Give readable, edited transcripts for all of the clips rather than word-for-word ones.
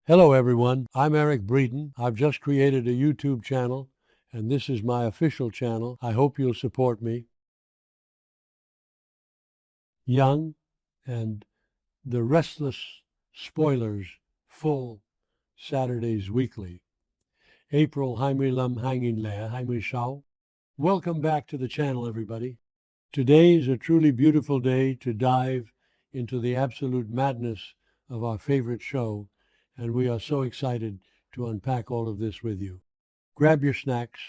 Hello, everyone. I'm Eric Breeden. I've just created a YouTube channel, and this is my official channel. I hope you'll support me. Young and the Restless spoilers full Saturdays weekly. April Heimilum hanging there, Heimishau. Welcome back to the channel, everybody. Today is a truly beautiful day to dive into the absolute madness of our favorite show, and we are so excited to unpack all of this with you. Grab your snacks,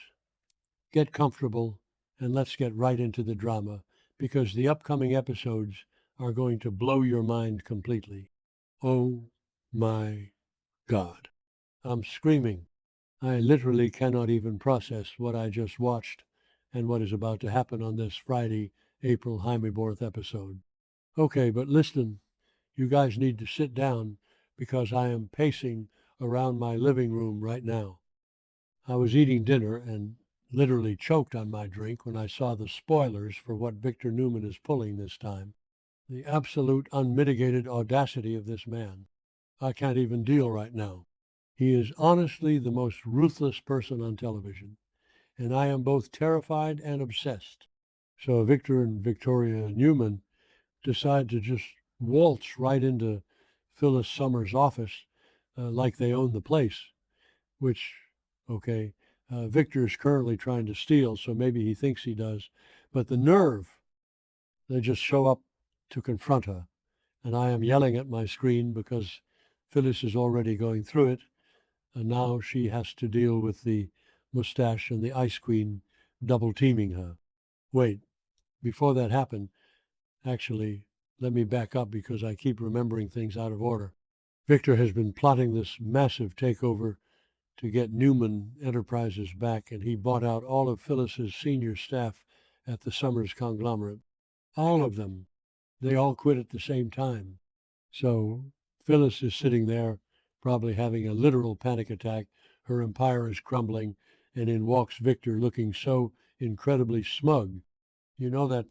get comfortable, and let's get right into the drama, because the upcoming episodes are going to blow your mind completely. Oh my God. I'm screaming. I literally cannot even process what I just watched and what is about to happen on this Friday, April Heimilborth episode. Okay, but listen, you guys need to sit down because I am pacing around my living room right now. I was eating dinner and literally choked on my drink when I saw the spoilers for what Victor Newman is pulling this time. The absolute unmitigated audacity of this man. I can't even deal right now. He is honestly the most ruthless person on television, and I am both terrified and obsessed. So Victor and Victoria Newman decide to just waltz right into Phyllis Summers' office like they own the place, which, okay, Victor is currently trying to steal, so maybe he thinks he does. But the nerve, they just show up to confront her. And I am yelling at my screen because Phyllis is already going through it. And now she has to deal with the mustache and the ice queen double teaming her. Wait, before that happened, actually, let me back up because I keep remembering things out of order. Victor has been plotting this massive takeover to get Newman Enterprises back, and he bought out all of Phyllis's senior staff at the Summers conglomerate. All of them. They all quit at the same time. So Phyllis is sitting there, probably having a literal panic attack. Her empire is crumbling, and in walks Victor looking so incredibly smug. You know that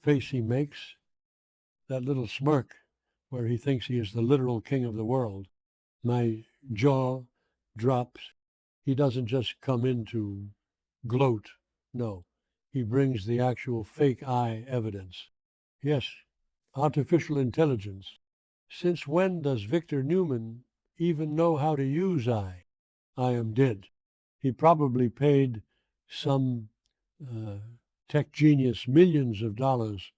face he makes? That little smirk where he thinks he is the literal king of the world. My jaw drops. He doesn't just come in to gloat. No, he brings the actual fake eye evidence. Yes, artificial intelligence. Since when does Victor Newman even know how to use I? I am dead. He probably paid some tech genius millions of dollars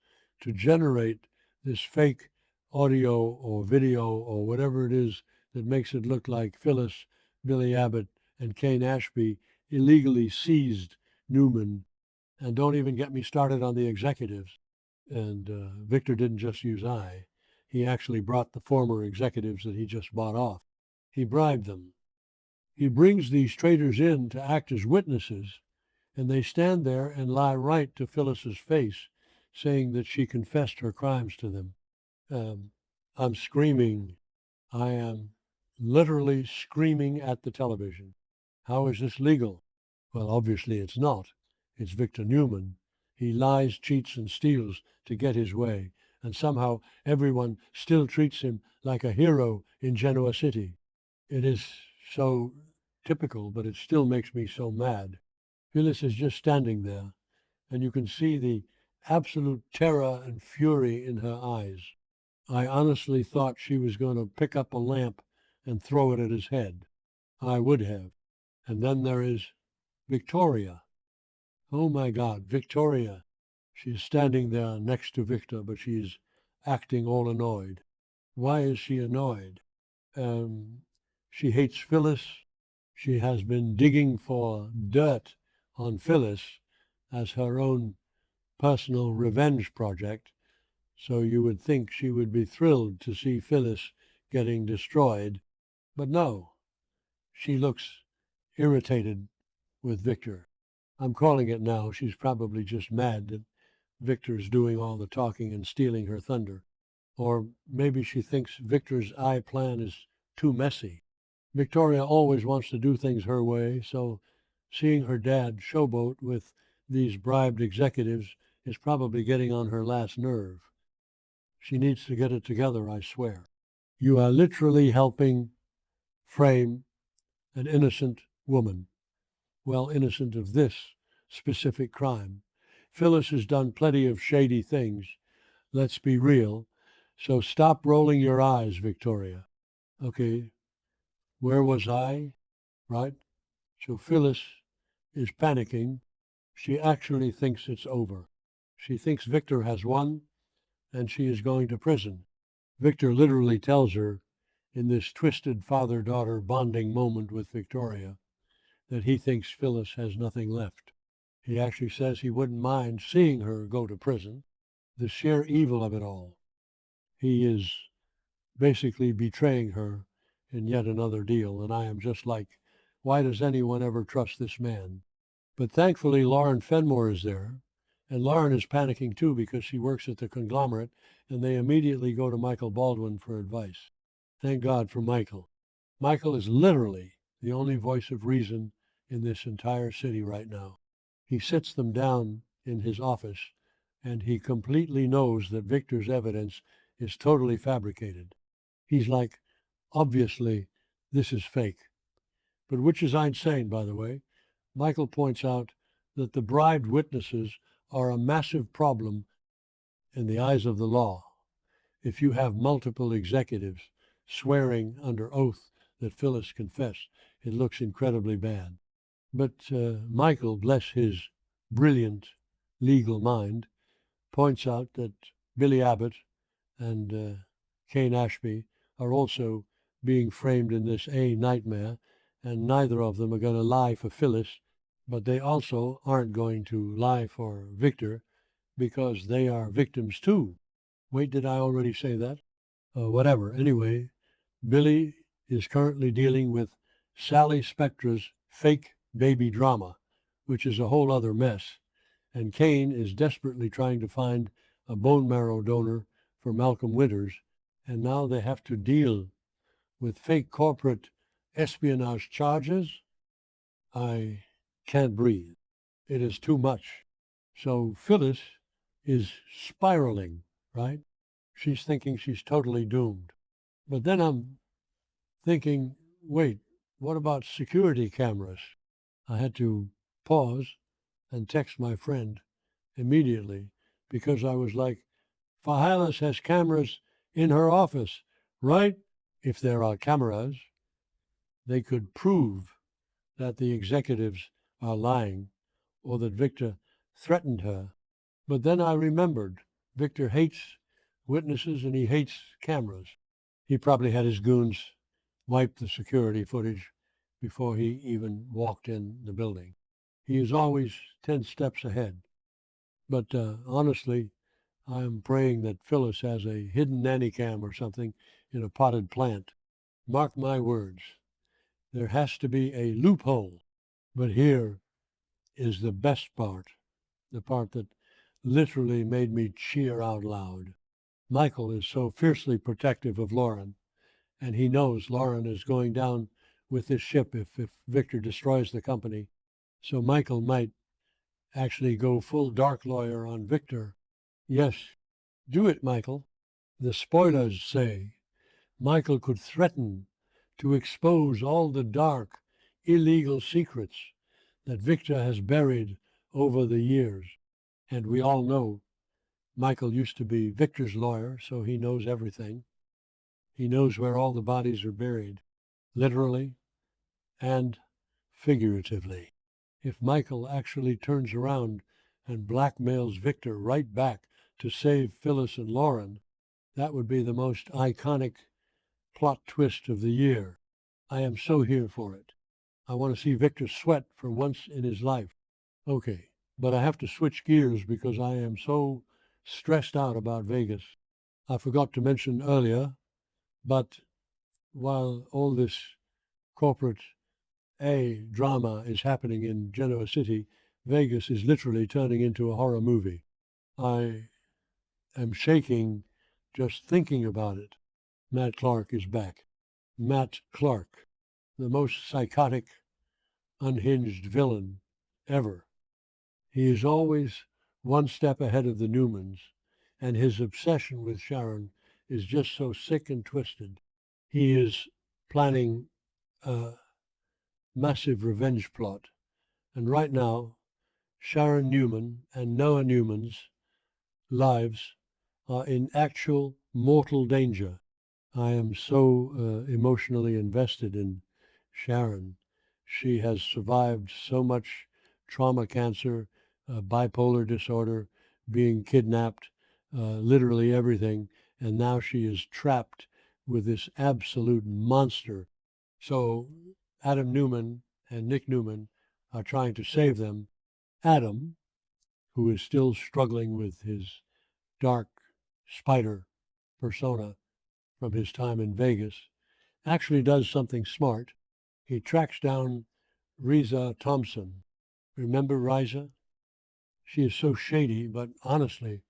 to generate this fake audio or video or whatever it is that makes it look like Phyllis, Billy Abbott, and Kane Ashby illegally seized Newman. And don't even get me started on the executives. And Victor didn't just use I. He actually brought the former executives that he just bought off. He bribed them. He brings these traitors in to act as witnesses, and they stand there and lie right to Phyllis's face, saying that she confessed her crimes to them. I'm screaming. I am literally screaming at the television. How is this legal? Well, obviously it's not. It's Victor Newman. He lies, cheats, and steals to get his way, and somehow everyone still treats him like a hero in Genoa City. It is so typical, but it still makes me so mad. Phyllis is just standing there, and you can see the absolute terror and fury in her eyes. I honestly thought she was going to pick up a lamp and throw it at his head. I would have. And then there is Victoria. Oh my God, Victoria. She's standing there next to Victor, but she's acting all annoyed. Why is she annoyed? She hates Phyllis. She has been digging for dirt on Phyllis as her own personal revenge project. So you would think she would be thrilled to see Phyllis getting destroyed. But no, she looks irritated with Victor. I'm calling it now. She's probably just mad that Victor's doing all the talking and stealing her thunder. Or maybe she thinks Victor's I plan is too messy. Victoria always wants to do things her way, so seeing her dad showboat with these bribed executives is probably getting on her last nerve. She needs to get it together, I swear. You are literally helping frame an innocent woman. Well, innocent of this specific crime. Phyllis has done plenty of shady things. Let's be real. So stop rolling your eyes, Victoria. Okay, where was I? Right? So Phyllis is panicking. She actually thinks it's over. She thinks Victor has won and she is going to prison. Victor literally tells her in this twisted father-daughter bonding moment with Victoria that he thinks Phyllis has nothing left. He actually says he wouldn't mind seeing her go to prison. The sheer evil of it all. He is basically betraying her in yet another deal, and I am just like, why does anyone ever trust this man? But thankfully, Lauren Fenmore is there, and Lauren is panicking too because she works at the conglomerate, and they immediately go to Michael Baldwin for advice. Thank God for Michael. Michael is literally the only voice of reason in this entire city right now. He sits them down in his office, and he completely knows that Victor's evidence is totally fabricated. He's like, obviously, this is fake. But which is insane, by the way. Michael points out that the bribed witnesses are a massive problem in the eyes of the law. If you have multiple executives swearing under oath that Phyllis confessed, it looks incredibly bad. But Michael, bless his brilliant legal mind, points out that Billy Abbott and Kane Ashby are also being framed in this nightmare, and neither of them are going to lie for Phyllis, but they also aren't going to lie for Victor because they are victims too. Wait, did I already say that? Whatever. Anyway, Billy is currently dealing with Sally Spectra's fake baby drama, which is a whole other mess, and Kane is desperately trying to find a bone marrow donor for Malcolm Winters, and now they have to deal with fake corporate espionage charges. I can't breathe. It is too much. So Phyllis is spiraling, right? She's thinking she's totally doomed. But then I'm thinking, wait, what about security cameras? I had to pause and text my friend immediately because I was like, Fahalis has cameras in her office, right? If there are cameras, they could prove that the executives are lying or that Victor threatened her. But then I remembered Victor hates witnesses and he hates cameras. He probably had his goons wipe the security footage before he even walked in the building. He is always 10 steps ahead. But honestly, I'm praying that Phyllis has a hidden nanny cam or something in a potted plant. Mark my words, there has to be a loophole. But here is the best part, the part that literally made me cheer out loud. Michael is so fiercely protective of Lauren, and he knows Lauren is going down with this ship if Victor destroys the company. So Michael might actually go full dark lawyer on Victor. Yes, do it, Michael. The spoilers say Michael could threaten to expose all the dark, illegal secrets that Victor has buried over the years. And we all know Michael used to be Victor's lawyer, so he knows everything. He knows where all the bodies are buried, literally and figuratively. If Michael actually turns around and blackmails Victor right back to save Phyllis and Lauren, that would be the most iconic plot twist of the year. I am so here for it. I want to see Victor sweat for once in his life. Okay, but I have to switch gears because I am so stressed out about Vegas. I forgot to mention earlier, but while all this corporate drama is happening in Genoa City, Vegas is literally turning into a horror movie. I am shaking just thinking about it. Matt Clark is back. Matt Clark, the most psychotic, unhinged villain ever. He is always one step ahead of the Newmans, and his obsession with Sharon is just so sick and twisted. He is planning a massive revenge plot. And right now, Sharon Newman and Noah Newman's lives are in actual mortal danger. I am so emotionally invested in Sharon. She has survived so much trauma, cancer, bipolar disorder, being kidnapped, literally everything. And now she is trapped with this absolute monster. So Adam Newman and Nick Newman are trying to save them. Adam, who is still struggling with his dark spider persona from his time in Vegas, actually does something smart. He tracks down Riza Thompson. Remember Riza? She is so shady, but honestly,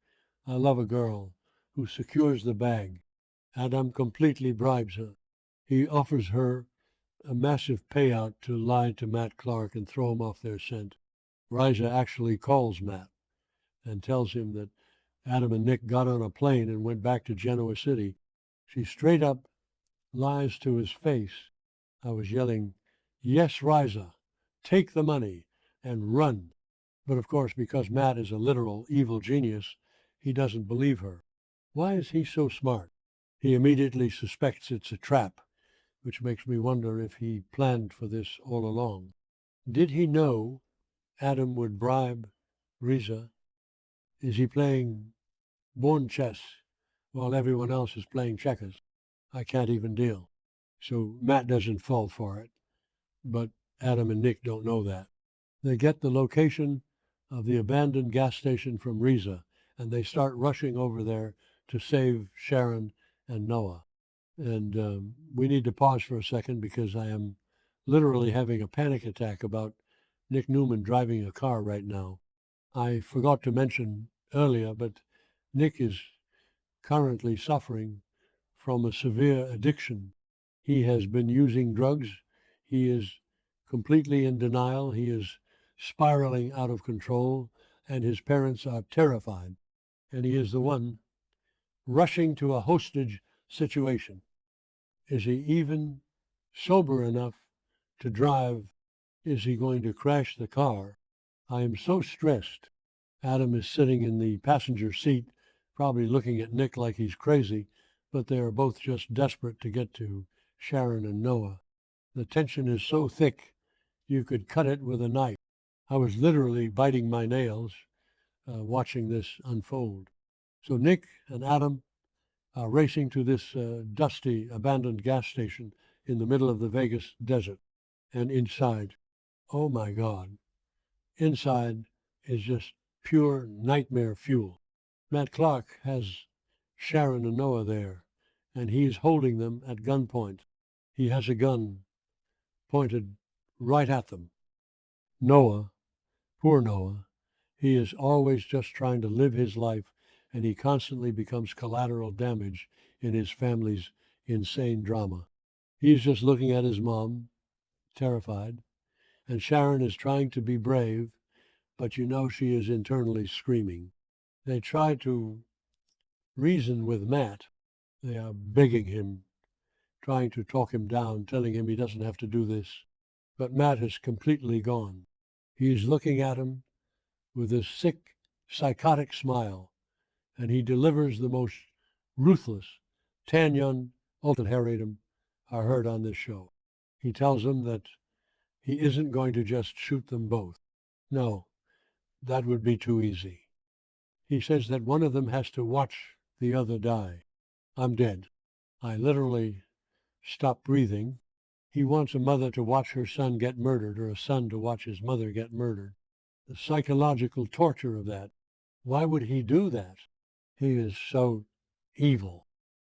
I love a girl who secures the bag. Adam completely bribes her. He offers her a massive payout to lie to Matt Clark and throw him off their scent. Riza actually calls Matt and tells him that Adam and Nick got on a plane and went back to Genoa City. She straight up lies to his face. I was yelling, "Yes, Riza, take the money and run." But of course, because Matt is a literal evil genius, he doesn't believe her. Why is he so smart? He immediately suspects it's a trap, which makes me wonder if he planned for this all along. Did he know Adam would bribe Riza? Is he playing born chess while everyone else is playing checkers? I can't even deal. So Matt doesn't fall for it, but Adam and Nick don't know that. They get the location of the abandoned gas station from Riza, and they start rushing over there to save Sharon and Noah. And we need to pause for a second because I am literally having a panic attack about Nick Newman driving a car right now. I forgot to mention earlier, but Nick is currently suffering from a severe addiction. He has been using drugs. He is completely in denial. He is spiraling out of control, and his parents are terrified. And he is the one rushing to a hostage situation. Is he even sober enough to drive? Is he going to crash the car? I am so stressed. Adam is sitting in the passenger seat, probably looking at Nick like he's crazy, but they are both just desperate to get to Sharon and Noah. The tension is so thick, you could cut it with a knife. I was literally biting my nails watching this unfold. So Nick and Adam are racing to this dusty, abandoned gas station in the middle of the Vegas desert. And inside, oh my God, inside is just pure nightmare fuel. Matt Clark has Sharon and Noah there, and he's holding them at gunpoint. He has a gun pointed right at them. Noah, poor Noah, he is always just trying to live his life, and he constantly becomes collateral damage in his family's insane drama. He's just looking at his mom, terrified, and Sharon is trying to be brave, but you know she is internally screaming. They try to reason with Matt. They are begging him, trying to talk him down, telling him he doesn't have to do this. But Matt has completely gone. He's looking at him with a sick, psychotic smile, and he delivers the most ruthless Tanyan ultimatum I heard on this show. He tells them that he isn't going to just shoot them both. No, that would be too easy. He says that one of them has to watch the other die. I'm dead. I literally stopped breathing. He wants a mother to watch her son get murdered or a son to watch his mother get murdered. The psychological torture of that. Why would he do that? He is so evil.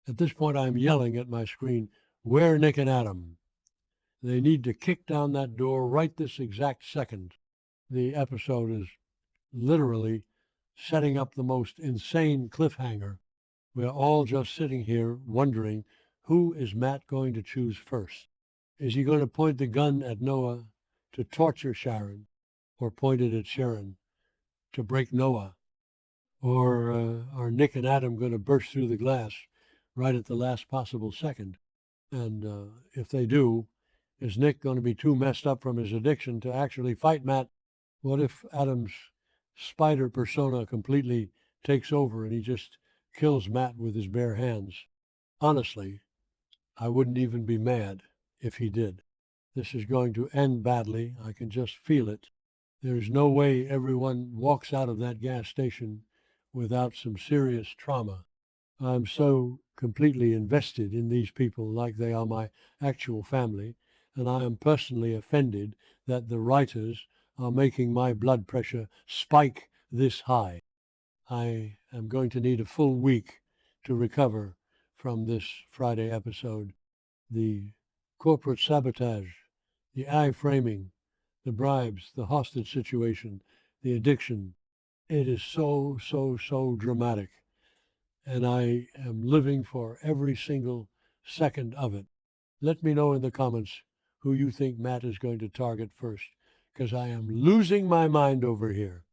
At this point, I'm yelling at my screen, "Where Nick and Adam?" They need to kick down that door right this exact second. The episode is literally setting up the most insane cliffhanger. We're all just sitting here wondering, who is Matt going to choose first? Is he going to point the gun at Noah to torture Sharon, or point it at Sharon to break Noah? Or are Nick and Adam going to burst through the glass right at the last possible second? And if they do, Is Nick going to be too messed up from his addiction to actually fight Matt? What if Adam's spider persona completely takes over and he just kills Matt with his bare hands? Honestly, I wouldn't even be mad if he did. This is going to end badly. I can just feel it. There's no way everyone walks out of that gas station without some serious trauma. I'm so completely invested in these people like they are my actual family, and I am personally offended that the writers are making my blood pressure spike this high. I am going to need a full week to recover from this Friday episode. The corporate sabotage, the eye-framing, the bribes, the hostage situation, the addiction. It is so, so, so dramatic. And I am living for every single second of it. Let me know in the comments who you think Matt is going to target first, because I am losing my mind over here.